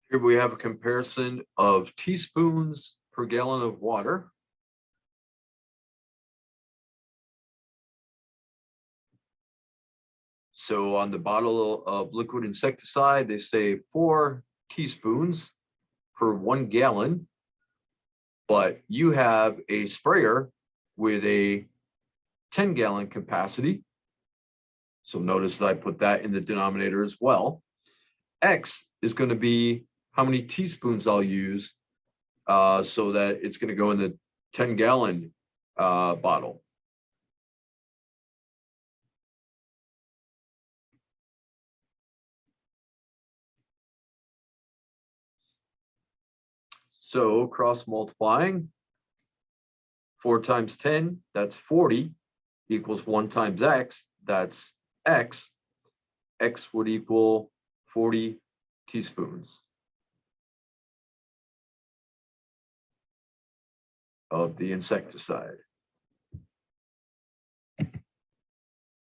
Here we have a comparison of teaspoons per gallon of water. So on the bottle of liquid insecticide, they say 4 teaspoons per 1 gallon, but you have a sprayer with a 10-gallon capacity. So notice that I put that in the denominator as well. X is going to be how many teaspoons I'll use so that it's going to go in the 10-gallon bottle. So cross multiplying, 4 times 10, that's 40, equals 1 times x, that's x. X would equal 40 teaspoons of the insecticide.